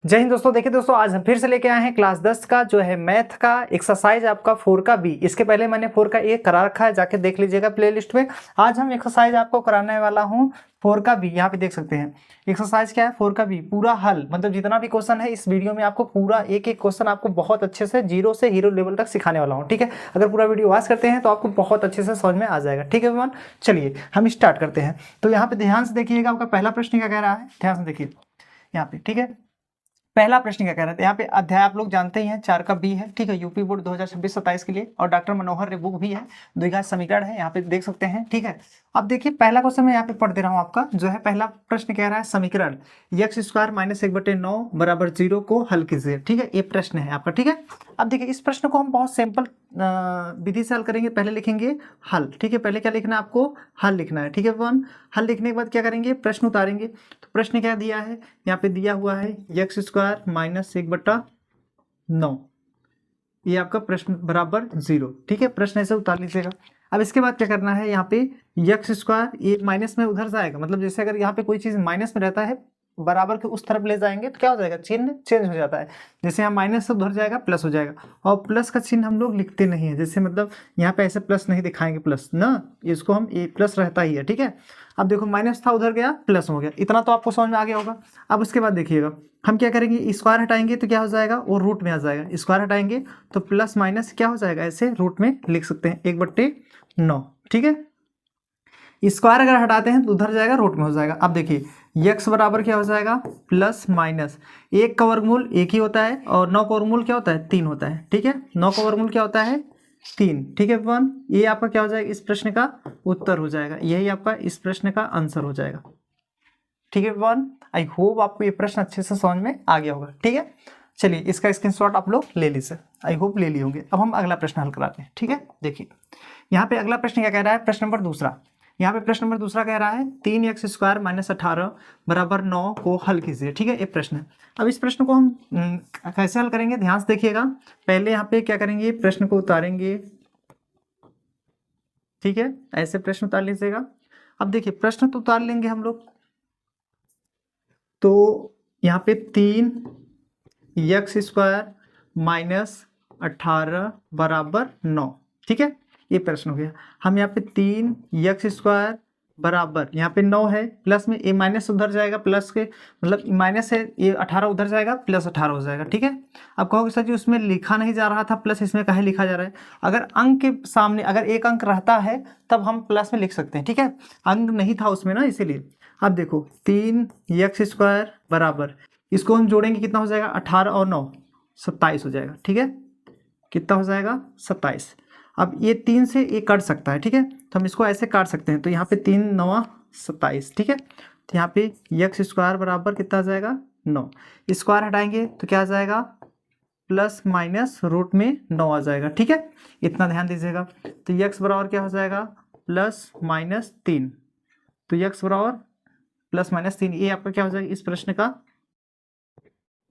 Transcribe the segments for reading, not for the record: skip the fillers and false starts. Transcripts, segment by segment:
जय हिंद दोस्तों। देखिए दोस्तों, आज हम फिर से लेके आए हैं क्लास 10 का जो है मैथ का एक्सरसाइज आपका 4 का बी। इसके पहले मैंने 4 का ए करा रखा है, जाके देख लीजिएगा प्लेलिस्ट में। आज हम एक्सरसाइज आपको कराने वाला हूँ 4 का बी। यहाँ पे देख सकते हैं एक्सरसाइज क्या है, 4 का बी पूरा हल, मतलब जितना भी क्वेश्चन है इस वीडियो में आपको पूरा एक एक क्वेश्चन आपको बहुत अच्छे से जीरो से हीरो लेवल तक सिखाने वाला हूँ। ठीक है, अगर पूरा वीडियो वॉच करते हैं तो आपको बहुत अच्छे से समझ में आ जाएगा। ठीक है एवरीवन, चलिए हम स्टार्ट करते हैं। तो यहाँ पे ध्यान से देखिएगा, आपका पहला प्रश्न क्या कह रहा है, ध्यान से देखिए यहाँ पे। ठीक है, पहला प्रश्न क्या कह रहे थे यहाँ पे, अध्याय आप लोग जानते ही हैं 4 का बी है। ठीक है, यूपी बोर्ड 2026-27 के लिए, और डॉक्टर मनोहर रे बुक भी है, द्विघात समीकरण है, यहाँ पे देख सकते हैं। ठीक है, अब देखिए पहला क्वेश्चन मैं यहाँ पे पढ़ दे रहा हूँ आपका, जो है पहला प्रश्न कह रहा है समीकरण x² - 1/9 = 0 को हल कीजिए। ठीक है, ये प्रश्न है आपका। ठीक है, अब देखिए इस प्रश्न को हम बहुत सिंपल विधि से हल करेंगे। पहले लिखेंगे हल। ठीक है, पहले क्या लिखना है आपको, हल लिखना है। ठीक है वन, हल लिखने के बाद क्या करेंगे, प्रश्न उतारेंगे। तो प्रश्न क्या दिया है, यहाँ पे दिया हुआ है x² - 1/9, ये आपका प्रश्न बराबर 0। ठीक है, प्रश्न ऐसे उतार लीजिएगा। अब इसके बाद क्या करना है, यहाँ पे x², ये माइनस में उधर जाएगा, मतलब जैसे अगर यहाँ पे कोई चीज़ माइनस में रहता है, बराबर के उस तरफ ले जाएंगे तो क्या हो जाएगा, चिन्ह चेंज हो जाता है। जैसे यहाँ माइनस से उधर जाएगा प्लस हो जाएगा, और प्लस का चिन्ह हम लोग लिखते नहीं है, जैसे मतलब यहाँ पे ऐसे प्लस नहीं दिखाएंगे प्लस ना, इसको हम ए प्लस रहता ही है। ठीक है, अब देखो माइनस था उधर गया प्लस हो गया, इतना तो आपको समझ में आ गया होगा। अब उसके बाद देखिएगा हम क्या करेंगे, स्क्वायर हटाएंगे तो क्या हो जाएगा, वो रूट में आ जाएगा। स्क्वायर हटाएंगे तो प्लस माइनस क्या हो जाएगा, ऐसे रूट में लिख सकते हैं 1/9। ठीक है, स्क्वायर अगर हटाते हैं तो उधर जाएगा रूट में हो जाएगा। अब देखिए x बराबर क्या हो जाएगा, प्लस माइनस 1 का वर्गमूल 1 ही होता है, और 9 का वर्गमूल क्या होता है, 3 होता है। ठीक है, 9 का वर्गमूल क्या होता है, 3। ठीक है वन, ये आपका क्या हो जाएगा, इस प्रश्न का उत्तर हो जाएगा, यही आपका इस प्रश्न का आंसर हो जाएगा। ठीक है वन, आई होप आपको ये प्रश्न अच्छे से समझ में आ गया होगा। ठीक है, चलिए इसका स्क्रीनशॉट आप लोग ले लीजिए, आई होप ले लिए होंगे। अब हम अगला प्रश्न हल कराते हैं। ठीक है, देखिए यहाँ पे अगला प्रश्न क्या कह रहा है, प्रश्न नंबर दूसरा। यहाँ पे प्रश्न नंबर दूसरा कह रहा है 3x² - 18 = 9 को हल कीजिए। ठीक है, ये प्रश्न है। अब इस प्रश्न को हम कैसे हल करेंगे, ध्यान से देखिएगा। पहले यहाँ पे क्या करेंगे, प्रश्न को उतारेंगे। ठीक है, ऐसे प्रश्न उतार लीजिएगा। अब देखिए प्रश्न तो उतार लेंगे हम लोग, तो यहाँ पे 3x² - 18 = 9। ठीक है, ये प्रश्न हो गया। हम यहाँ पे 3x² बराबर, यहाँ पे 9 है, प्लस में ए माइनस उधर जाएगा, प्लस के मतलब माइनस है, ये 18 उधर जाएगा, प्लस 18 हो जाएगा। ठीक है, अब कहोगे सर जी उसमें लिखा नहीं जा रहा था प्लस, इसमें काहे लिखा जा रहा है। अगर अंक के सामने अगर एक अंक रहता है तब हम प्लस में लिख सकते हैं। ठीक है, अंक नहीं था उसमें ना, इसीलिए। अब देखो 3x² बराबर, इसको हम जोड़ेंगे कितना हो जाएगा, 18 और 9 27 हो जाएगा। ठीक है, कितना हो जाएगा, 27। अब ये 3 से ये कट सकता है। ठीक है, तो हम इसको ऐसे काट सकते हैं, तो यहाँ पे 3 × 9 = 27। ठीक है, तो यहाँ पे x² बराबर कितना आ जाएगा, 9। स्क्वायर हटाएंगे तो क्या आ जाएगा, प्लस माइनस रूट में 9 आ जाएगा। ठीक है, इतना ध्यान दीजिएगा। तो x बराबर क्या हो जाएगा, +-3। तो x बराबर +-3, ये आपका क्या हो जाएगा, इस प्रश्न का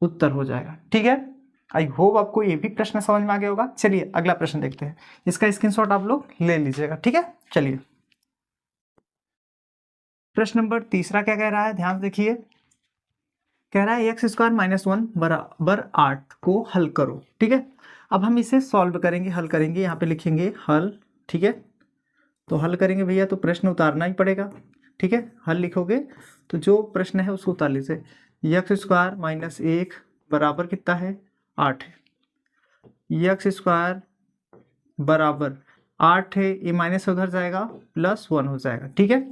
उत्तर हो जाएगा। ठीक है, आई होप आपको ये भी प्रश्न समझ में आ गया होगा। चलिए अगला प्रश्न देखते हैं, इसका स्क्रीनशॉट आप लोग ले लीजिएगा। ठीक है, चलिए प्रश्न नंबर तीसरा क्या कह रहा है, ध्यान देखिए। कह रहा है x² - 1 = 8 को हल करो। ठीक है, अब हम इसे सॉल्व करेंगे, हल करेंगे। यहाँ पे लिखेंगे हल। ठीक है, तो हल करेंगे भैया, तो प्रश्न उतारना ही पड़ेगा। ठीक है, हल लिखोगे तो जो प्रश्न है उसको उतार लीजिए। x² - 1 बराबर कितना है, 8 है। x² बराबर 8 है, ये माइनस से उधर जाएगा, +1 हो जाएगा। ठीक है,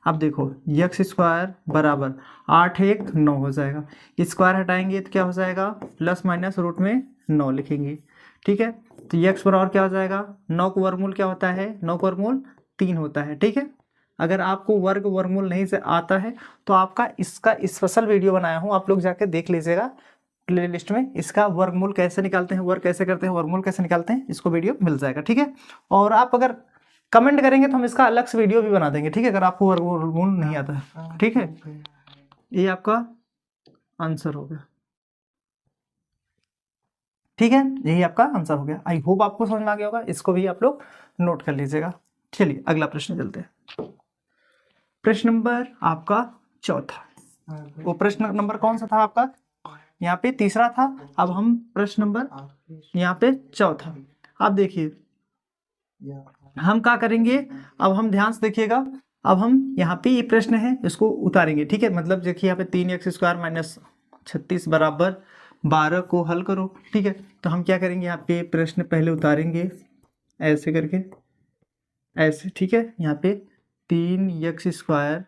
अब देखो x² बराबर 8 1 9 हो जाएगा। स्क्वायर हटाएंगे तो क्या हो जाएगा, प्लस माइनस रूट में 9 लिखेंगे। ठीक है, तो x बराबर क्या हो जाएगा, 9 का वर्गमूल क्या होता है, 9 का वर्गमूल 3 होता है। ठीक है, अगर आपको वर्गमूल नहीं से आता है तो आपका इसका स्पेशल वीडियो बनाया हूँ, आप लोग जाके देख लीजिएगा प्ले लिस्ट में। इसका वर्गमूल कैसे निकालते हैं, वर्ग कैसे करते हैं, वर्गमूल कैसे निकालते हैं, इसको वीडियो मिल जाएगा। ठीक है, और आप अगर कमेंट करेंगे तो हम इसका अलग से वीडियो भी बना देंगे। ठीक है, अगर आपको वर्गमूल नहीं आता है। ठीक है, ये आपका आंसर हो गया। ठीक है, यही आपका आंसर हो गया। आई होप आपको समझ में आ गया होगा, इसको भी आप लोग नोट कर लीजिएगा। चलिए अगला प्रश्न चलते हैं। प्रश्न नंबर आपका चौथा, वो प्रश्न नंबर कौन सा था आपका, यहाँ पे तीसरा था, अब हम प्रश्न नंबर यहाँ पे चौथा। अब देखिए हम क्या करेंगे, अब हम ध्यान से देखिएगा, अब हम यहाँ पे ये प्रश्न है इसको उतारेंगे, ठीक है। मतलब देखिए यहाँ पे 3x² माइनस 36 बराबर 12 को हल करो, ठीक है। तो हम क्या करेंगे, यहाँ पे प्रश्न पहले उतारेंगे ऐसे करके, ऐसे, ठीक है। यहाँ पे 3x²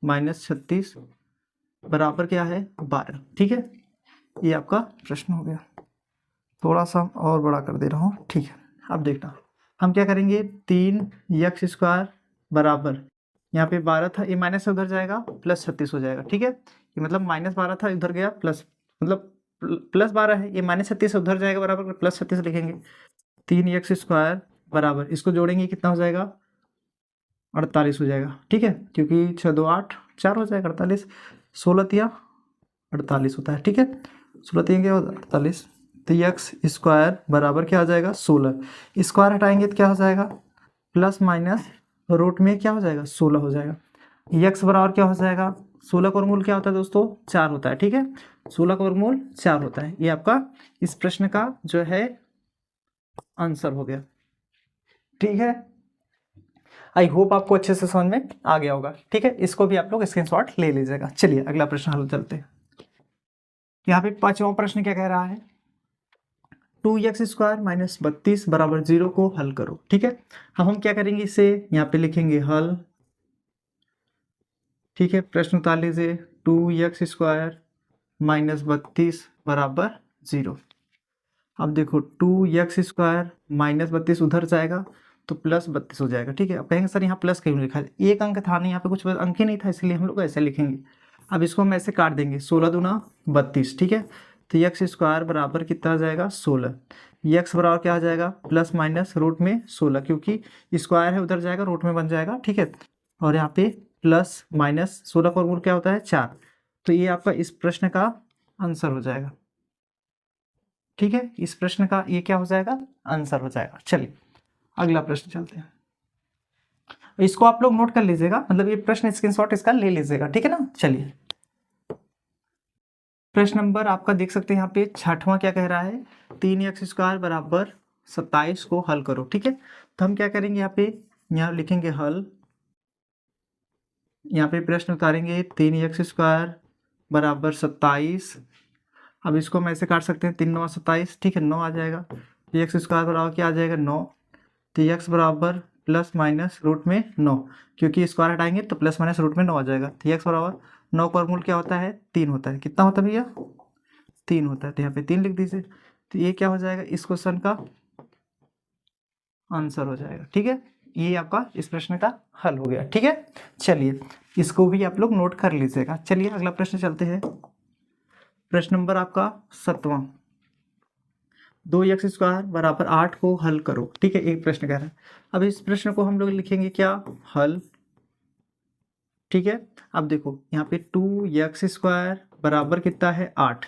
माइनस 36 बराबर क्या है 12, ठीक है। ये आपका प्रश्न हो गया। थोड़ा सा और बड़ा कर दे रहा हूँ, ठीक है। अब देखना हम क्या करेंगे, 3x² बराबर यहाँ पे 12 था, ये माइनस से उधर जाएगा प्लस 36 हो जाएगा, ठीक है। ये मतलब -12 था, इधर गया प्लस, मतलब +12 है, ये -36 से उधर जाएगा बराबर +36 लिखेंगे। 3x² बराबर, इसको जोड़ेंगे कितना हो जाएगा 48 हो जाएगा, ठीक है। क्योंकि 6 2 8 4 हो जाएगा 48, 16 तिया 48 होता है, ठीक है। 16 तिया क्या होता है 48। तो x² बराबर क्या आ जाएगा 16, स्क्वायर हटाएंगे तो क्या हो जाएगा प्लस माइनस रूट में क्या हो जाएगा 16 हो जाएगा। x बराबर क्या हो जाएगा, 16 का वर्गमूल क्या होता है दोस्तों 4 होता है, ठीक है। 16 का वर्गमूल 4 होता है। ये आपका इस प्रश्न का जो है आंसर हो गया, ठीक है। आई होप आपको अच्छे से समझ में आ गया होगा, ठीक है। इसको भी आप लोग स्क्रीनशॉट ले लीजिएगा। चलिए अगला प्रश्न हल चलते हैं। यहाँ पे 5वां प्रश्न क्या कह रहा है, 2x² माइनस 32 बराबर 0 को हल करो, ठीक है। अब हम क्या करेंगे, इसे यहाँ पे लिखेंगे हल, ठीक है। प्रश्न उतार लीजिए, 2x² माइनस 32 बराबर 0। अब देखो 2x² माइनस 32 उधर जाएगा तो प्लस 32 हो जाएगा, ठीक है। अब कहेंगे सर यहाँ प्लस क्यों लिखा है, एक अंक था नहीं, यहाँ पे कुछ अंक ही नहीं था, इसलिए हम लोग ऐसे लिखेंगे। अब इसको हम ऐसे काट देंगे, 16 दूना 32, ठीक है। तो x² बराबर कितना आ जाएगा 16, x बराबर क्या आ जाएगा प्लस माइनस रूट में 16, क्योंकि स्क्वायर है उधर जाएगा रूट में बन जाएगा, ठीक है। और यहाँ पे प्लस माइनस 16 का वर्गमूल क्या होता है 4, तो ये आपका इस प्रश्न का आंसर हो जाएगा, ठीक है। इस प्रश्न का ये क्या हो जाएगा आंसर हो जाएगा। चलिए अगला प्रश्न चलते हैं, इसको आप लोग नोट कर लीजिएगा, मतलब ये प्रश्न स्क्रीनशॉट इसका ले लीजिएगा, ठीक है ना। चलिए प्रश्न नंबर आपका देख सकते हैं यहाँ पे 6वां क्या कह रहा है, 3x² बराबर 27 को हल करो, ठीक है। तो हम क्या करेंगे, यहाँ लिखेंगे हल, यहाँ पे प्रश्न उतारेंगे 3x² बराबर 27। अब इसको हम ऐसे काट सकते हैं, 3 9 27, ठीक है, 9 आ जाएगा। तो x² बराबर क्या आ जाएगा 9, तो x बराबर प्लस माइनस रूट में 9, क्योंकि स्क्वायर हटाएंगे तो प्लस माइनस रूट में 9 आ जाएगा। तो x बराबर 9 का वर्गमूल क्या होता है 3 होता है, कितना होता है भैया 3 होता है, तो यहाँ पे 3 लिख दीजिए। तो ये क्या हो जाएगा इस क्वेश्चन का आंसर हो जाएगा, ठीक है। ये आपका इस प्रश्न का हल हो गया, ठीक है। चलिए इसको भी आप लोग नोट कर लीजिएगा। चलिए अगला प्रश्न चलते हैं, प्रश्न नंबर आपका 7वां, 2x² बराबर 8 को हल करो, ठीक है। एक प्रश्न कह रहा है, अब इस प्रश्न को हम लोग लिखेंगे क्या हल, ठीक है। अब देखो यहाँ पे 2x² बराबर कितना है 8।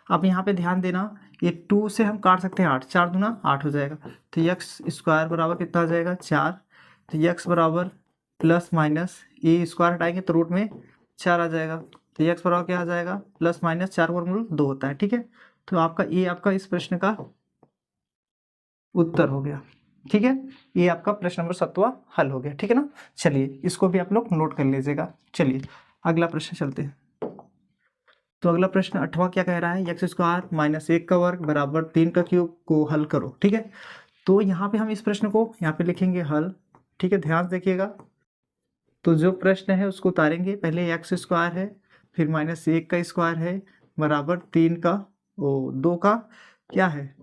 अब यहाँ पे ध्यान देना, ये 2 से हम काट सकते हैं 8, 4 दूना 8 हो जाएगा। तो x² बराबर कितना आ जाएगा 4। तो x बराबर प्लस माइनस ये स्क्वायर हटाएंगे तो रूट में 4 आ जाएगा। तो x बराबर क्या आ जाएगा प्लस माइनस 4 का वर्गमूल 2 होता है, ठीक है। तो आपका ये आपका इस प्रश्न का उत्तर हो गया, ठीक है। ये आपका प्रश्न नंबर 7वां हल हो गया, ठीक है ना। चलिए इसको भी आप लोग नोट कर लीजिएगा। चलिए अगला प्रश्न चलते हैं। तो अगला प्रश्न 8वां क्या कह रहा है, x² माइनस 1 का वर्ग बराबर 3 का क्यूब को हल करो, ठीक है। तो यहाँ पे हम इस प्रश्न को यहाँ पे लिखेंगे हल, ठीक है। ध्यान देखिएगा, तो जो प्रश्न है उसको उतारेंगे, पहले x² है, फिर -1 का स्क्वायर है बराबर 3 का 2 का क्या है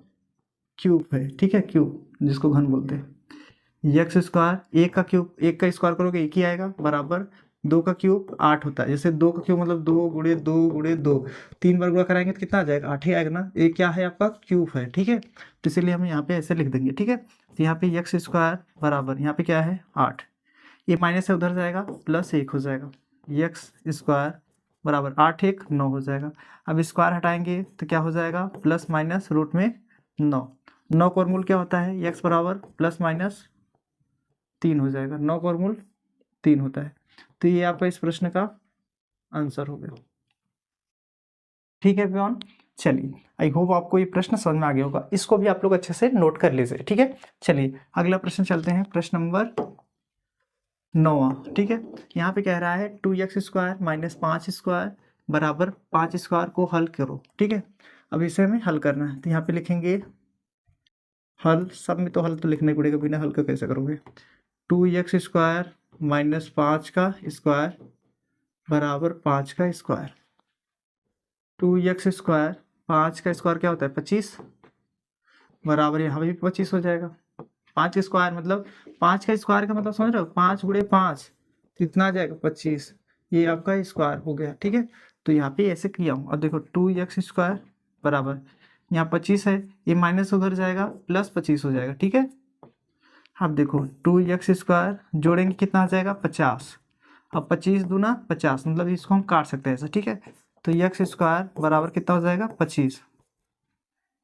क्यूब है, ठीक है, क्यूब जिसको घन बोलते हैं। x², 1 का क्यूब, 1 का स्क्वायर करोगे 1 ही आएगा बराबर 2 का क्यूब 8 होता है। जैसे 2 का क्यूब मतलब 2 गुणे 2 गुणे 2, 3 बार गुणा कराएंगे तो कितना आ जाएगा 8 ही आएगा ना। ये क्या है आपका क्यूब है, ठीक है। तो इसीलिए हम यहाँ पे ऐसे लिख देंगे, ठीक है। तो यहाँ पे x² बराबर यहाँ पे क्या है 8, ये माइनस से उधर जाएगा प्लस 1 हो जाएगा। x² बराबर 8 1 9 हो जाएगा। अब स्क्वायर हटाएंगे तो क्या हो जाएगा प्लस माइनस रूट में 9, 9 का वर्गमूल क्या होता है x बराबर प्लस माइनस 3 हो जाएगा, 9 का वर्गमूल 3 होता है। तो ये आपका इस प्रश्न का आंसर हो गया, ठीक है एवरीवन। चलिए आई होप आपको ये प्रश्न समझ में आ गया होगा, इसको भी आप लोग अच्छे से नोट कर लीजिए, ठीक है। चलिए अगला प्रश्न चलते हैं, प्रश्न नंबर 9। ठीक है, यहाँ पे कह रहा है 2x² माइनस 5² बराबर 5² को हल करो। ठीक है, अब इसे हमें हल करना है, तो यहाँ पे लिखेंगे हल, सब में तो हल तो लिखना ही पड़ेगा, बिना हल का कैसे करोगे। 2x² माइनस 5² बराबर 5² 2x², 5² क्या होता है 25, बराबर यहाँ भी 25 हो जाएगा। 5² मतलब 5² का मतलब समझ रहे हो, 5 गुणे 5 कितना आ जाएगा 25, ये आपका स्क्वायर हो गया। ठीक है, तो यहाँ पे ऐसे किया हूँ। अब देखो 2x² बराबर यहाँ 25 है, ये माइनस उधर जाएगा प्लस 25 हो जाएगा। ठीक है, अब देखो 2x² जोड़ेंगे कितना आ जाएगा 50। अब 25 दूना 50 मतलब इसको हम काट सकते हैं ऐसा। ठीक है, तो x² बराबर कितना हो जाएगा 25।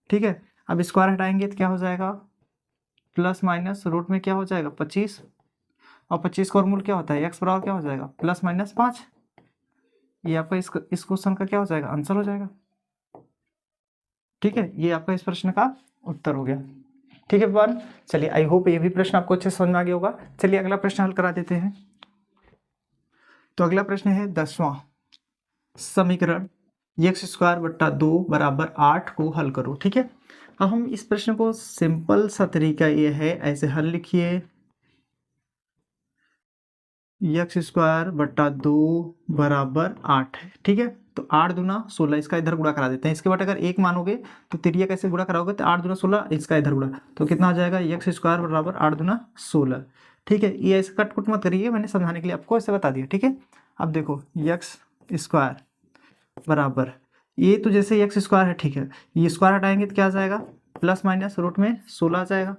ठीक है, अब स्क्वायर हटाएंगे तो क्या हो जाएगा प्लस माइनस रूट में क्या हो जाएगा 25, और 25 का वर्गमूल क्या होता है x बराबर क्या हो जाएगा प्लस माइनस 5। ये आपका इस क्वेश्चन का क्या हो जाएगा आंसर हो जाएगा। ठीक है, ये आपका इस प्रश्न का उत्तर हो गया। ठीक है वन, चलिए आई होप ये भी प्रश्न आपको अच्छे से समझ में आ गया होगा। चलिए अगला प्रश्न हल करा देते हैं। तो अगला प्रश्न है 10वां समीकरण x² बट्टा 2 बराबर 8 को हल करो। ठीक है, अब हम इस प्रश्न को सिंपल सा तरीका ये है, ऐसे हल लिखिए x² बट्टा 2 बराबर 8 है। ठीक है, तो 8 दूना 16, इसका इधर गुणा करा देते हैं। इसके बाद अगर 1 मानोगे तो तिरिया कैसे गुणा कराओगे, तो 8 दूना 16, इसका इधर गुणा, तो कितना आ जाएगा x² बराबर 8 दूना 16। ठीक है, ये ऐसे कट कुट मत करिए, मैंने समझाने के लिए आपको ऐसे बता दिया। ठीक है, अब देखो x² बराबर ये तो जैसे x² है, ठीक है, ये स्क्वायर हटाएंगे तो क्या आ जाएगा प्लस माइनस रूट में 16 आ जाएगा।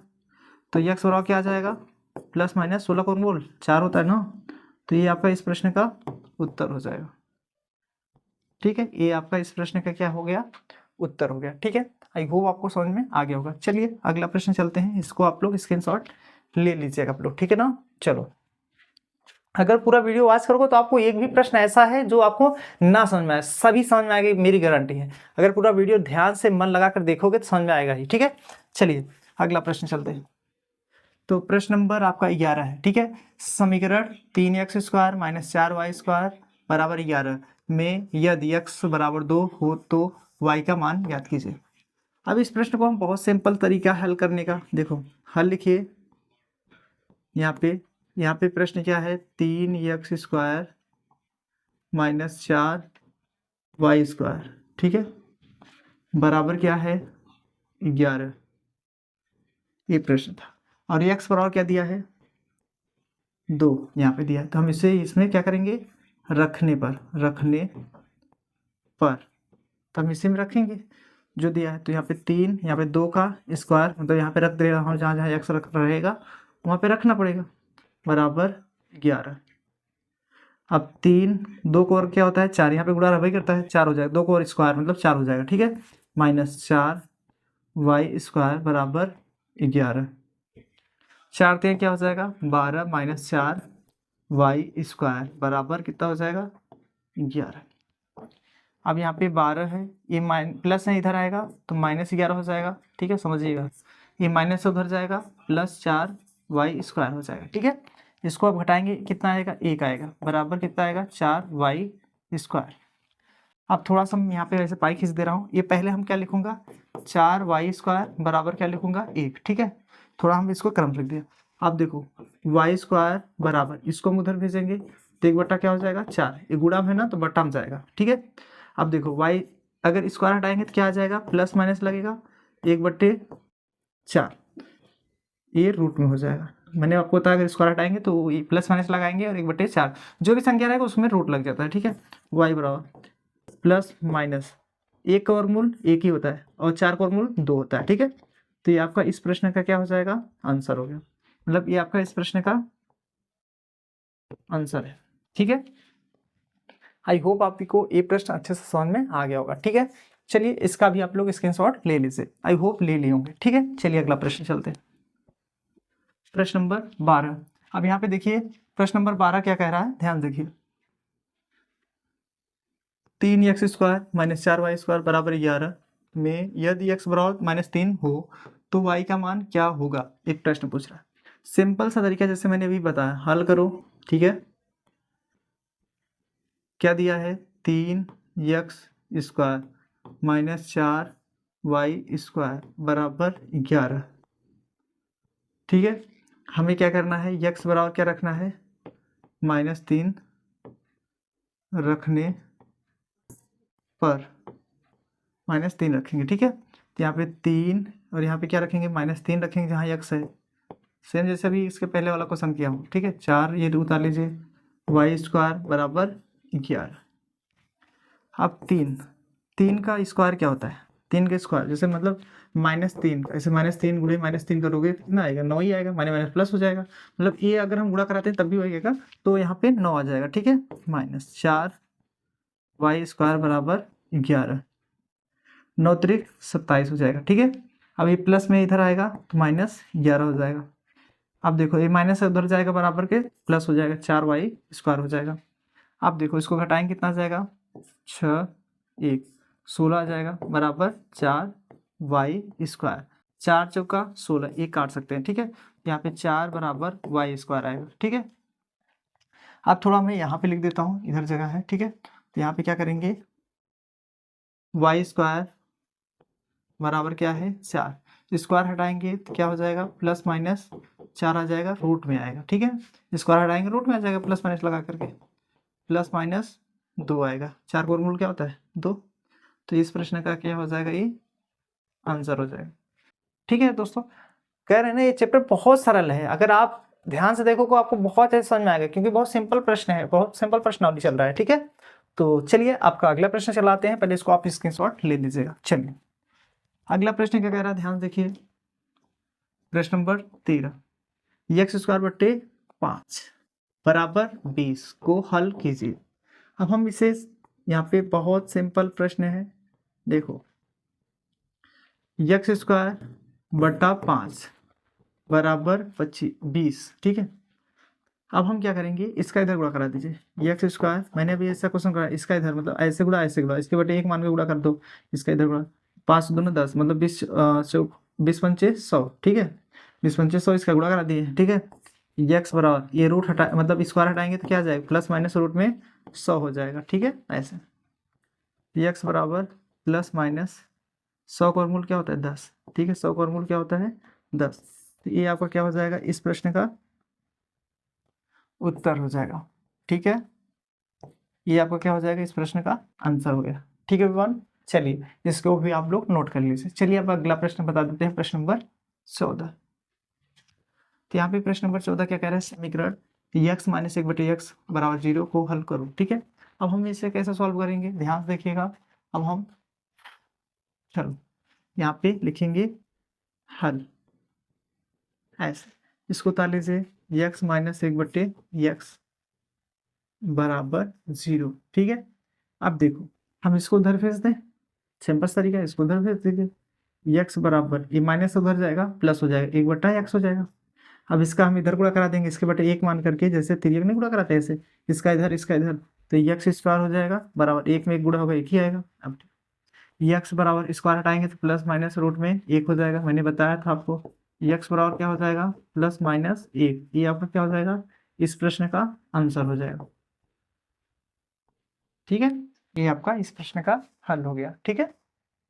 तो x बराबर क्या आ जाएगा प्लस माइनस 16 का वर्गमूल 4 होता है ना, तो ये आपका इस प्रश्न का उत्तर हो जाएगा। ठीक है, ये आपका इस प्रश्न का क्या हो गया उत्तर हो गया। ठीक है, आई होप आपको समझ में आ गया होगा। चलिए अगला प्रश्न चलते हैं, इसको आप लोग स्क्रीनशॉट ले लीजिएगा आप लोग। ठीक है ना, चलो अगर पूरा वीडियो वॉच करोगे तो आपको एक भी प्रश्न ऐसा है जो आपको ना समझ में आए, सभी समझ में आएगी, मेरी गारंटी है। अगर पूरा वीडियो ध्यान से मन लगाकर देखोगे तो समझ में आएगा ही। ठीक है, चलिए अगला प्रश्न चलते हैं। तो प्रश्न नंबर आपका 11 है। ठीक है, समीकरण 3x² माइनस 4y² बराबर 11 में यदि x बराबर 2 हो तो y का मान ज्ञात कीजिए। अब इस प्रश्न को हम बहुत सिंपल तरीका हल करने का, देखो हल लिखिए यहाँ पे प्रश्न क्या है 3x² माइनस 4y²। ठीक है, बराबर क्या है 11, ये प्रश्न था। और x बराबर क्या दिया है 2, यहाँ पे दिया है, तो हम इसे इसमें क्या करेंगे रखने पर तो हम इसी में रखेंगे जो दिया है। तो यहाँ पे 3, यहाँ पे 2 का स्क्वायर, मतलब यहाँ पे रख दे रहा हूँ, जहाँ जहाँ x रख रहेगा वहाँ पे रखना पड़ेगा, बराबर 11। अब 3, 2 को और क्या होता है 4, यहाँ पे गुणा वही करता है 4 हो जाएगा, 2 को और स्क्वायर मतलब 4 हो जाएगा। ठीक है, माइनस 4y² बराबर 11, 4 3 क्या हो जाएगा 12 माइनस 4y² बराबर कितना हो जाएगा 11। अब यहाँ पे 12 है, ये प्लस है, इधर आएगा तो माइनस 11 हो जाएगा। ठीक है, समझिएगा, ये माइनस से उधर जाएगा प्लस 4y² हो जाएगा। ठीक है, इसको अब घटाएंगे कितना आएगा 1 आएगा, बराबर कितना आएगा 4y²। अब थोड़ा सा हम यहाँ पे वैसे पाई खींच दे रहा हूँ, ये पहले हम क्या लिखूंगा 4y² बराबर क्या लिखूंगा 1। ठीक है, थोड़ा हम इसको क्रम लिख दिया। अब देखो y² बराबर, इसको हम उधर भेजेंगे तो 1 बट्टा क्या हो जाएगा 4, ये गुणा में है ना तो बट्टा में जाएगा। ठीक है, अब देखो y अगर स्क्वायर हटाएंगे तो क्या आ जाएगा प्लस माइनस लगेगा 1/4, ये रूट में हो जाएगा। मैंने आपको बताया अगर स्क्वायर हटाएंगे तो प्लस माइनस लगाएंगे और 1/4 जो भी संख्या रहेगा उसमें रूट लग जाता है। ठीक है, y बराबर प्लस माइनस 1 का वर्गमूल 1 ही होता है और 4 का वर्गमूल 2 होता है। ठीक है, तो ये आपका इस प्रश्न का क्या हो जाएगा आंसर हो गया, मतलब ये आपका इस प्रश्न का आंसर है। ठीक है, आई होप आपको ये प्रश्न अच्छे से समझ में आ गया होगा। ठीक है, चलिए इसका भी आप लोग स्क्रीनशॉट ले लीजिए, आई होप ले लिए होंगे। ठीक है, चलिए अगला प्रश्न चलते हैं, प्रश्न नंबर 12। अब यहाँ पे देखिए प्रश्न नंबर 12 क्या कह रहा है, ध्यान देखिए 3x² माइनस 4y² बराबर 11 में यदि x बराबर -3 हो तो y का मान क्या होगा, एक प्रश्न पूछ रहा है। सिंपल सा तरीका जैसे मैंने अभी बताया, हल करो। ठीक है, क्या दिया है, 3x स्क्वायर -4y स्क्वायर बराबर 11। ठीक है, हमें क्या करना है, x बराबर क्या रखना है, -3 रखने पर -3 रखेंगे। ठीक है, तो यहाँ पे 3 और यहाँ पे क्या रखेंगे, -3 रखेंगे जहाँ x है, सेम जैसे अभी इसके पहले वाला क्वेश्चन किया हूँ। ठीक है, 4 ये उतार लीजिए, y स्क्वायर बराबर 11। अब 3 का स्क्वायर क्या होता है, 3 का स्क्वायर जैसे मतलब -3, ऐसे -3 गुणे -3 करोगे कितना आएगा, 9 ही आएगा, माइनस माइनस प्लस हो जाएगा। मतलब ये अगर हम गुणा कराते हैं तब भी वही आएगा, तो यहाँ पे 9 आ जाएगा। ठीक है, -4y स्क्वायर बराबर 11, 9 त्रिक 27 हो जाएगा। ठीक है, अब ये प्लस में इधर आएगा तो -11 हो जाएगा। अब देखो ये माइनस से उधर जाएगा बराबर के प्लस हो जाएगा, 4y स्क्वायर हो जाएगा। अब देखो इसको घटाएंगे कितना आ जाएगा, 6 1 16 आ जाएगा बराबर 4y स्क्वायर, 4 चौका 16, एक काट सकते हैं। ठीक है, यहाँ पे 4 बराबर y स्क्वायर आएगा। ठीक है, अब थोड़ा मैं यहाँ पे लिख देता हूँ, इधर जगह है। ठीक है, तो यहाँ पे क्या करेंगे, y स्क्वायर बराबर क्या है, 4, स्क्वायर हटाएंगे तो क्या हो जाएगा, प्लस माइनस 4 आ जाएगा, रूट में आएगा। ठीक है, स्क्वायर हटाएंगे रूट में आ जाएगा, प्लस माइनस लगा करके प्लस माइनस 2 आएगा, 4 का वर्गमूल क्या होता है, 2। तो इस प्रश्न का क्या हो जाएगा, ये आंसर हो जाएगा। ठीक है दोस्तों, कह रहे हैं ना ये चैप्टर बहुत सरल है, अगर आप ध्यान से देखो तो आपको बहुत अच्छे समझ में आएगा, क्योंकि बहुत सिंपल प्रश्न है, बहुत सिंपल प्रश्नावली चल रहा है। ठीक है, तो चलिए आपका अगला प्रश्न चलाते हैं, पहले इसको आप स्क्रीनशॉट ले लीजिएगा। चलिए अगला प्रश्न क्या कह रहा है, ध्यान देखिए, प्रश्न नंबर 13, x स्क्वायर बट्टे 5 बराबर 20 को हल कीजिए। अब हम इसे, यहाँ पे बहुत सिंपल प्रश्न है, देखो x स्क्वायर बट्टा 5 बराबर 20। ठीक है, अब हम क्या करेंगे, इसका इधर गुणा करा दीजिए, x स्क्वायर, मैंने अभी ऐसा क्वेश्चन करा, इसका इधर मतलब ऐसे गुणा ऐसे गुणा, इसके बटे 1 मान के गुणा कर दो, इसका इधर गुणा, 5 दूना 10 मतलब 20 पंचे 100। ठीक है, 20 पंचे 100, इसका गुणा करा दिए। ठीक है, x बराबर, ये रूट हटा मतलब स्क्वायर हटाएंगे तो क्या आ जाएगा, प्लस माइनस रूट में 100 हो जाएगा। ठीक है, ऐसे x बराबर प्लस माइनस 100 का वर्गमूल क्या होता है, 10। ठीक है, 100 का वर्गमूल क्या होता है, 10। तो ये आपका क्या हो जाएगा, इस प्रश्न का उत्तर हो जाएगा। ठीक है, ये आपका क्या हो जाएगा, इस प्रश्न का आंसर हो गया। ठीक है विवान, चलिए इसको भी आप लोग नोट कर लीजिए। चलिए अब अगला प्रश्न बता देते हैं, प्रश्न नंबर 14। तो यहाँ पे प्रश्न नंबर 14 क्या कह रहा है, समीकरण x माइनस 1/x बराबर 0 को हल करो। ठीक है, अब हम इसे कैसे सॉल्व करेंगे, ध्यान से देखिएगा। अब हम चलो यहाँ पे लिखेंगे हल, ऐसे इसको उतार लीजिए, x माइनस 1/x बराबर 0। ठीक है, अब देखो हम इसको उधर भेज दें, सिंपल तरीका है, इसको उधर भेज देंगे, x बराबर ये माइनस उधर जाएगा प्लस हो जाएगा, 1/x हो जाएगा। अब इसका हम इधर गुणा करा देंगे, इसके बटे 1 मान करके, जैसे तिर्यक नहीं गुणा कराते ऐसे, इसका इधर इसका इधर, तो x स्क्वायर हो जाएगा बराबर 1 में 1 गुणा होगा 1 ही आएगा। अब x बराबर स्क्वायर हटाएंगे तो प्लस माइनस रूट में 1 हो जाएगा, मैंने बताया था आपको, x बराबर क्या हो जाएगा, प्लस माइनस 1, ये आपका क्या हो जाएगा, इस प्रश्न का आंसर हो जाएगा। ठीक है, ये आपका इस प्रश्न का हल हो गया। ठीक है,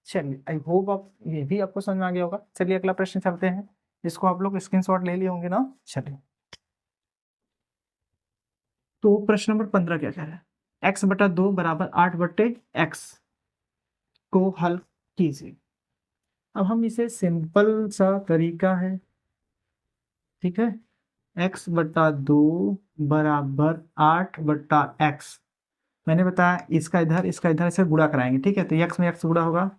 चलिए आई होप आप ये भी आपको समझ में आ गया होगा। चलिए अगला प्रश्न चलते हैं, इसको आप लोग स्क्रीनशॉट ले लिए होंगे ना। चलिए तो प्रश्न नंबर 15 क्या कह रहा है, x/2 बराबर 8/x को हल कीजिए। अब हम इसे सिंपल सा तरीका है, ठीक है, x/2 बराबर 8/x, मैंने बताया इसका इधर से गुणा कराएंगे। ठीक है, तो x में x गुणा होगा,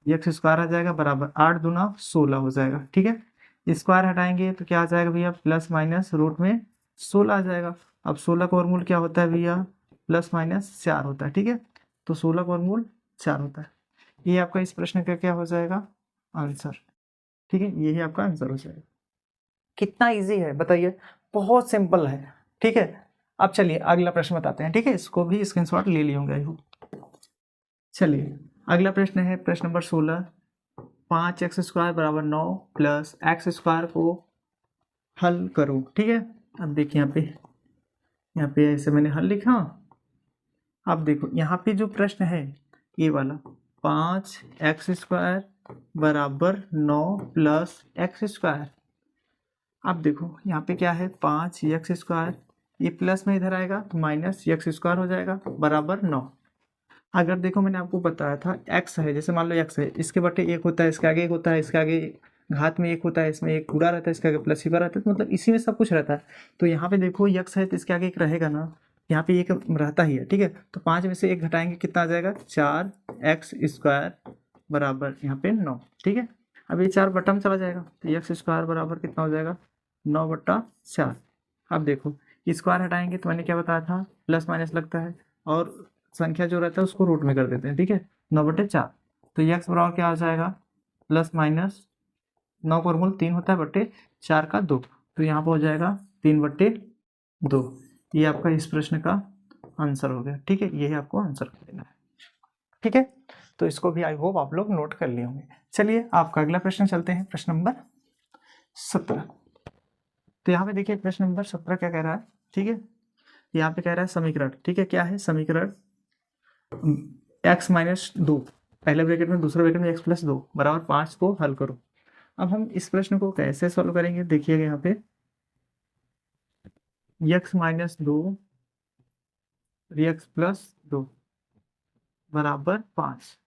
x स्क्वायर आ जाएगा बराबर 8 दूना 16 हो जाएगा। ठीक है, स्क्वायर हटाएंगे तो क्या आ जाएगा भैया, प्लस माइनस रूट में 16 आ जाएगा। अब 16 का वर्गमूल क्या होता है भैया, प्लस माइनस 4 होता है। ठीक है, तो 16 का वर्गमूल 4 होता है, ये आपका इस प्रश्न का क्या हो जाएगा, आंसर। ठीक है, यही आपका आंसर हो जाएगा। कितना इजी है बताइए, बहुत सिंपल है। ठीक है, अब चलिए अगला प्रश्न बताते हैं। ठीक है, इसको भी स्क्रीनशॉट ले लिए होंगे। चलिए अगला प्रश्न है प्रश्न नंबर 16, 5x² बराबर 9 प्लस x² को हल करो। ठीक है, अब देखिए यहाँ पे ऐसे मैंने हल लिखा। अब देखो यहाँ पे जो प्रश्न है ये वाला 5x² बराबर 9 प्लस x²। अब देखो यहाँ पे क्या है 5x², ये प्लस में इधर आएगा तो माइनस x² हो जाएगा बराबर 9। अगर देखो मैंने आपको बताया था x है, जैसे मान लो x है, इसके बटे 1 होता है, इसके आगे 1 होता है, इसके आगे घात में 1 होता है, इसमें 1 पूरा रहता है, इसके आगे प्लस ही रहता है, तो मतलब इसी में सब कुछ रहता है। तो यहाँ पे देखो x है तो इसके आगे 1 रहेगा ना, यहाँ पे 1 रहता ही है। ठीक है, तो 5 में से 1 घटाएंगे कितना आ जाएगा 4x² बराबर यहाँ पे 9। ठीक है, अब ये 4 बटा में चला जाएगा तो x² बराबर कितना हो जाएगा 9/4। अब देखो स्क्वायर हटाएंगे तो मैंने क्या बताया था प्लस माइनस लगता है, और संख्या जो रहता है उसको रूट में कर देते हैं। ठीक है, 9/4 तो x बराबर क्या आ जाएगा प्लस माइनस 9 का वर्गमूल 3 होता है बटे 4 का 2, तो यहाँ पर हो जाएगा 3/2। ये आपका इस प्रश्न का आंसर हो गया। ठीक है, ये आपको आंसर कर देना है। ठीक है, तो इसको भी आई होप आप लोग नोट कर लिए होंगे। चलिए आपका अगला प्रश्न चलते हैं, प्रश्न नंबर 17। तो यहाँ पे देखिए प्रश्न नंबर 17 क्या कह रहा है। ठीक है, यहाँ पे कह रहा है समीकरण। ठीक है, क्या है समीकरण x-2 पहले ब्रैकेट में दूसरे ब्रैकेट में x+2 बराबर 5 को हल करो। अब हम इस प्रश्न को कैसे सॉल्व करेंगे, देखिएगा यहाँ पे x-2 x+2 बराबर 5,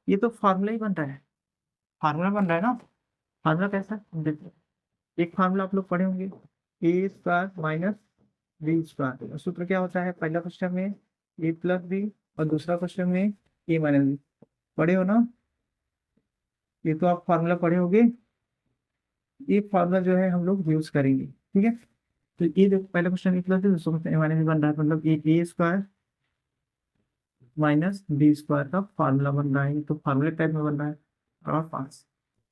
ये तो फार्मूला ही बन रहा है, फार्मूला बन रहा है ना। फार्मूला कैसा है देखिए, एक फार्मूला आप लोग पढ़े होंगे a² - b²। सूत्र क्या होता है, पहला क्वेश्चन में a + b और दूसरा क्वेश्चन में a - b। पढ़े हो ना, ये तो आप फार्मूला पढ़े होंगे। ये फार्मूला जो है हम लोग यूज करेंगे। ठीक है, तो ये देखो पहला क्वेश्चन a + b, दूसरा क्वेश्चन a - b बन रहा है, मतलब a² - b² का फार्मूला बन रहा है, तो फार्मूले टाइप में बन रहा है। और 5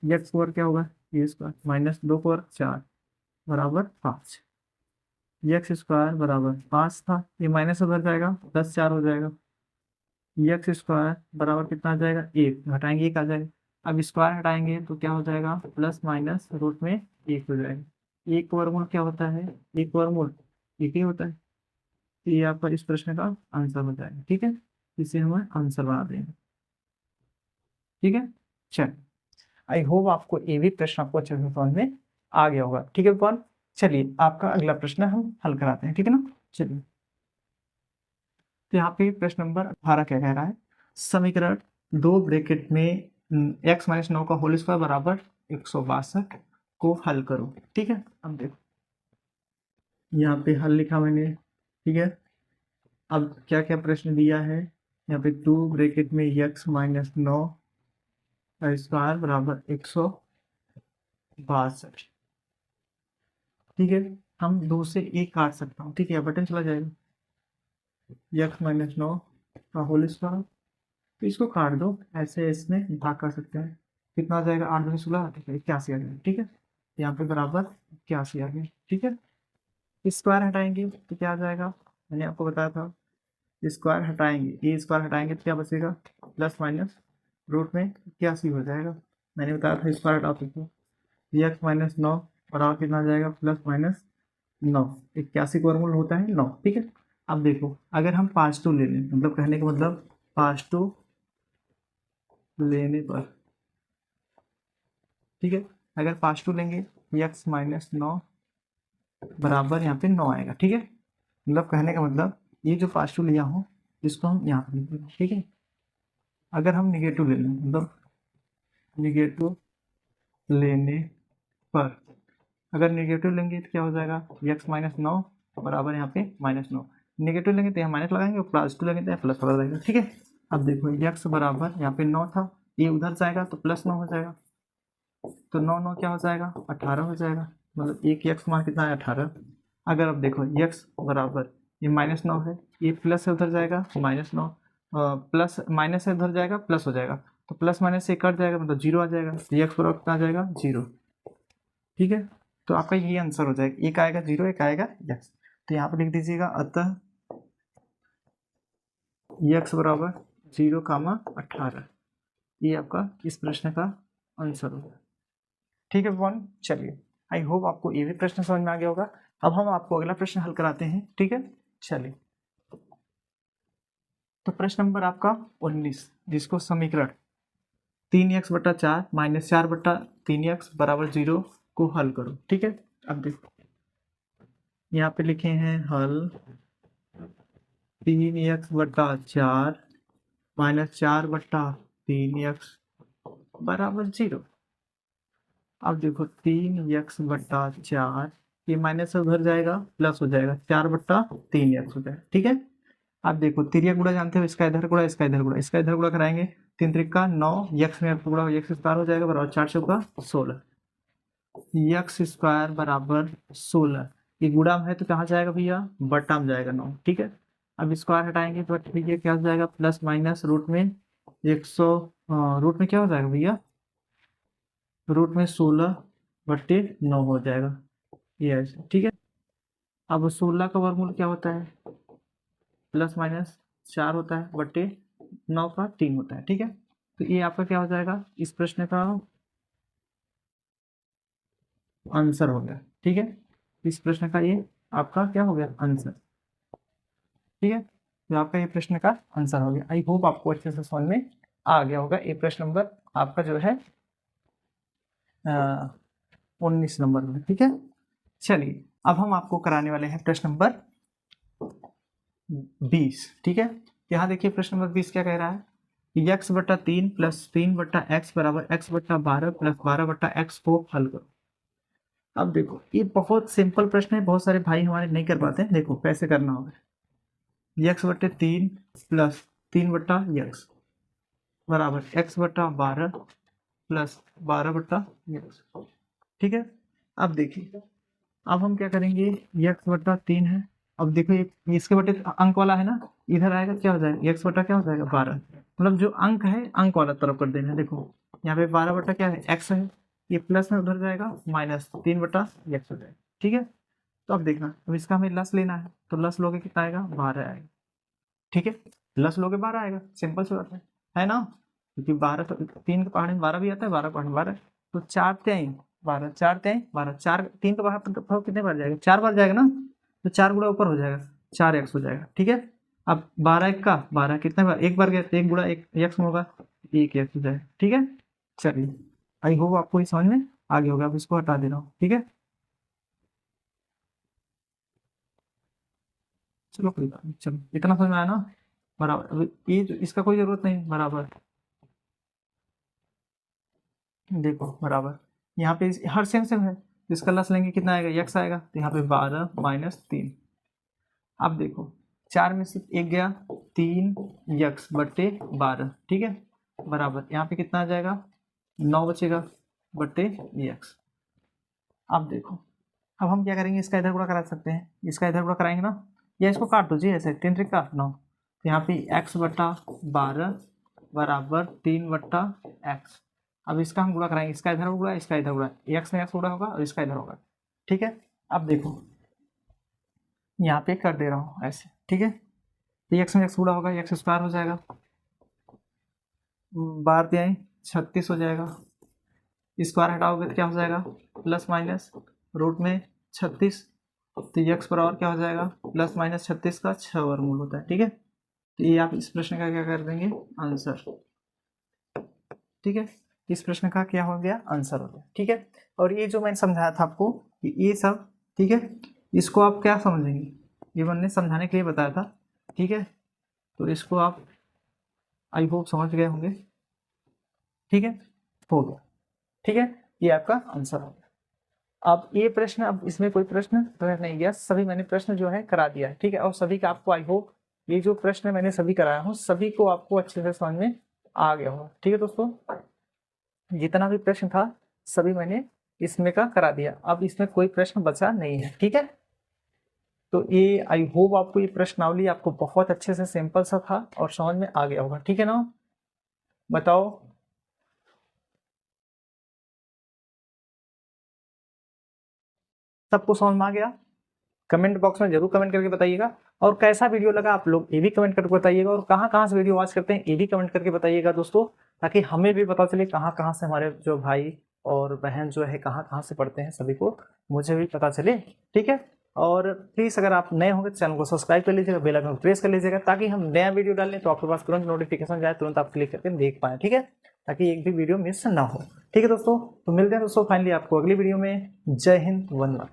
x² क्या होगा a² - 2 पर 4 बराबर 5। x² बराबर 5 था, ये माइनस उधर जाएगा 10 4 हो जाएगा। x² बराबर कितना आ जाएगा 1, घटाएंगे 1 आ जाएगा। अब स्क्वायर हटाएंगे तो क्या हो जाएगा प्लस माइनस रूट में 1 हो जाएगा। 1 वर्गमूल क्या होता है, 1 वर्गमूल 1 ही होता है। तो ये आपका इस प्रश्न का आंसर हो जाएगा। ठीक है, इसे हम आंसर बना देंगे। ठीक है, चल आई होप आपको ये भी प्रश्न आपको अच्छे से समझ में आ गया होगा। ठीक है कौन, चलिए आपका अगला प्रश्न हम हल कराते हैं। ठीक है ना, चलिए तो यहाँ पे प्रश्न नंबर 18 क्या कह रहा है, समीकरण 2 ब्रैकेट में x-9 का होल स्क्वायर बराबर 162 को हल करो। ठीक है, अब देखो यहाँ पे हल लिखा मैंने। ठीक है, अब क्या क्या प्रश्न दिया है, यहाँ पे 2 ब्रैकेट में x-9 का स्क्वायर बराबर 162। ठीक है, हम 2 से 1 काट सकता हूँ। ठीक है, बटन चला जाएगा x-9 का होल स्क्वायर, तो इसको काट दो, ऐसे इसमें भाग कर सकते हैं। कितना आ जाएगा 8 × 16 81 आ गया। ठीक है, यहाँ पे बराबर 81 आ गया। ठीक है, स्क्वायर हटाएंगे तो क्या आ जाएगा, मैंने आपको बताया था स्क्वायर हटाएंगे, ये स्क्वायर हटाएंगे तो क्या बचेगा प्लस माइनस रूट में 81 हो जाएगा। मैंने बताया था स्क्वायर हटा सकते हो। x-9 बराबर कितना आ जाएगा प्लस माइनस 9, 81 का वर्गमूल होता है 9। ठीक है, अब देखो अगर हम 5/2 ले लें, मतलब कहने का मतलब 5/2 लेने पर, ठीक है, अगर 5/2 लेंगे x-9 बराबर यहाँ पे 9 आएगा। ठीक है, मतलब कहने का मतलब ये जो 5/2 लिया हूँ इसको हम यहाँ पे लिख देंगे। ठीक है, अगर हम निगेटिव ले लें, मतलब निगेटिव लेने पर, अगर निगेटिव लेंगे तो क्या हो जाएगा x-9 बराबर यहाँ पे -9। निगेटिव लेंगे तो यहाँ माइनस लगाएंगे, और +2 लेंगे तो यहाँ प्लस लगा देंगे। ठीक है, अब देखो x बराबर यहाँ पे 9 था, ये उधर जाएगा तो +9 हो जाएगा, तो 9 9 क्या हो जाएगा 18 हो जाएगा, मतलब एक x मान कितना है 18। अगर अब देखो x बराबर ये -9 है, ये प्लस से उधर जाएगा -9, प्लस माइनस से उधर जाएगा प्लस हो जाएगा, तो प्लस माइनस से कट जाएगा मतलब 0 आ जाएगा, तो x बराबर कितना आ जाएगा 0। ठीक है, तो आपका यही आंसर हो जाएगा, एक आएगा 0 एक आएगा x। तो यहाँ पर लिख दीजिएगा अतः x बराबर 0, 18। ये आपका इस प्रश्न का आंसर होगा। ठीक है वन, चलिए आई होप आपको ये भी प्रश्न समझ में आ गया होगा। अब हम आपको अगला प्रश्न हल कराते हैं, ठीक है। चलिए, तो प्रश्न नंबर आपका 19, जिसको समीकरण 3x/4 - 4/3x = 0 को हल करो, ठीक है। अब देखो यहाँ पे लिखे हैं हल 3x/4 - 4/3x = 0। अब देखो 3x/4, ये माइनस से उधर जाएगा, प्लस हो जाएगा, 4/3x हो जाएगा, ठीक है। अब देखो तिरिया गुणा जानते हो, इसका इधर गुणा, इसका इधर गुणा, इसका इधर गुणा कराएंगे, 3 त्रिका 9, x में गुणा x स्क्वायर हो जाएगा बराबर 4 चौका 16, x स्क्वायर बराबर 16। ये गुणा में है तो कहाँ जाएगा भैया, बटा में जाएगा 9, ठीक है। अब स्क्वायर हटाएंगे तो भैया क्या हो जाएगा, प्लस माइनस रूट में 100, रूट में क्या हो जाएगा भैया, रूट में 16/9 हो जाएगा, ये ऐसे, ठीक है। अब 16 का वर्गमूल क्या होता है, प्लस माइनस 4 होता है, बटे 9 का 3 होता है, ठीक है। तो ये आपका क्या हो जाएगा, इस प्रश्न का आंसर हो गया, ठीक है। इस प्रश्न का ये आपका क्या हो गया, आंसर, ठीक है। तो आपका ये प्रश्न का आंसर हो गया। आई होप आपको अच्छे से समझ में आ गया होगा। ये प्रश्न नंबर आपका जो है 19 नंबर में, ठीक है। चलिए, अब हम आपको कराने वाले हैं प्रश्न नंबर 20, ठीक है। यहाँ देखिए प्रश्न नंबर 20 क्या कह रहा है, x/3 + 3/x = x/12 + 12/x को हल करो। अब देखो ये बहुत सिंपल प्रश्न है, बहुत सारे भाई हमारे नहीं कर पाते हैं। देखो कैसे करना होगा, x/3 + 3/x बराबर x/12 + 12/x, ठीक है। अब देखिए, अब हम क्या करेंगे, x/3 है, अब देखो ये इसके बटे अंक वाला है ना, इधर आएगा क्या हो जाएगा, x बटा क्या हो जाएगा 12, मतलब जो अंक है अंक वाला तरफ कर देना। देखो यहाँ पे 12 बटा क्या है, x है, ये प्लस में उधर जाएगा, माइनस 3/x हो जाएगा, ठीक है। तो अब देखना, अब इसका हमें लस लेना है, तो लस लोगे कितना आएगा, 12 आएगा, ठीक है। लस लोगे 12 आएगा, सिंपल सी बात है ना, क्योंकि 12 तो 3 के पहाड़े में 12 भी आता है, 12 पहाड़े में 12, तो 4 3 12, 4 3 12, 4 3 का बाहर कितने बार जाएगा, 4 बार जाएगा ना, तो 4 गुणा ऊपर हो जाएगा, 4x हो जाएगा, ठीक है। अब 12 1 का 12 कितने बार, एक बार गया, 1 गुणा 1 x में होगा, 1x हो जाएगा, ठीक है। चलिए, आई होप आपको ये समझ में आ गया होगा। अब इसको हटा दे रहा हूँ, ठीक है। चलो कोई बात नहीं, चलो इतना समझ में आया ना, बराबर। अब ये इसका कोई जरूरत नहीं, बराबर, देखो बराबर, यहाँ पे हर सेम सेम है, इसका लस लेंगे कितना आएगा, x आएगा, तो यहाँ पे 12 - 3। अब देखो 4 में से 1 गया, 3x/12, ठीक है, बराबर यहाँ पे कितना आ जाएगा, 9 बचेगा बटे x। अब देखो, अब हम क्या करेंगे, इसका इधर गुणा करा सकते हैं, इसका इधर गुणा कराएंगे ना, या इसको काट दो जी ऐसे, 3 त्रिका 9, तो यहाँ पे x/12 बराबर 3/x। अब इसका हम गुणा कराएंगे, इसका इधर गुणा, इसका इधर गुणा, x में x गुणा होगा और इसका इधर होगा, ठीक है। अब देखो यहाँ पे कर दे रहा हूँ ऐसे, ठीक है, तो x में x गुणा होगा, x स्क्वायर हो जाएगा, 12 तिहाई 36 हो जाएगा, स्क्वायर हटाओगे तो क्या हो जाएगा, प्लस माइनस रूट में 36, तो x बराबर क्या हो जाएगा, प्लस माइनस 36 का 6 वर्गमूल होता है, ठीक है। तो ये आप इस प्रश्न का क्या कर देंगे, आंसर, ठीक है। इस प्रश्न का क्या हो गया, आंसर हो गया, ठीक है। और ये जो मैंने समझाया था आपको, ये सब, ठीक है, इसको आप क्या समझेंगे, ये मैंने समझाने के लिए बताया था, ठीक है। तो इसको आप आई होप समझ गए होंगे, ठीक है, हो गया, ठीक है। ये आपका आंसर हो गया। अब ये प्रश्न, अब इसमें कोई प्रश्न रह नहीं गया, सभी मैंने प्रश्न जो है करा दिया है, ठीक है। और सभी का आपको आई होप ये जो प्रश्न मैंने सभी कराया हूँ, सभी को आपको अच्छे से समझ में आ गया होगा, ठीक है दोस्तों। जितना भी प्रश्न था सभी मैंने इसमें का करा दिया, अब इसमें कोई प्रश्न बचा नहीं है, ठीक है। तो ये आई होप आपको ये प्रश्नावली आपको बहुत अच्छे से सिंपल सा था और समझ में आ गया होगा, ठीक है ना, बताओ। सबको समझ में आ गया, कमेंट बॉक्स में जरूर कमेंट करके बताइएगा। और कैसा वीडियो लगा आप लोग ये भी कमेंट करके बताइएगा, और कहाँ कहाँ से वीडियो वॉच करते हैं ये भी कमेंट करके बताइएगा दोस्तों। ताकि हमें भी पता चले कहाँ कहाँ से हमारे जो भाई और बहन जो है कहाँ कहाँ से पढ़ते हैं, सभी को मुझे भी पता चले। ठीक है, और प्लीज़ अगर आप नए होंगे तो चैनल को सब्सक्राइब कर लीजिएगा, बेल आइकन को प्रेस कर लीजिएगा, ताकि हम नया वीडियो डालें तो आपके पास तुरंत नोटिफिकेशन जाए, तुरंत आप क्लिक करके देख पाएँ। ठीक है, ताकि एक भी वीडियो मिस ना हो। ठीक है दोस्तों, तो मिलते हैं दोस्तों फाइनली आपको अगली वीडियो में। जय हिंद, वंदना।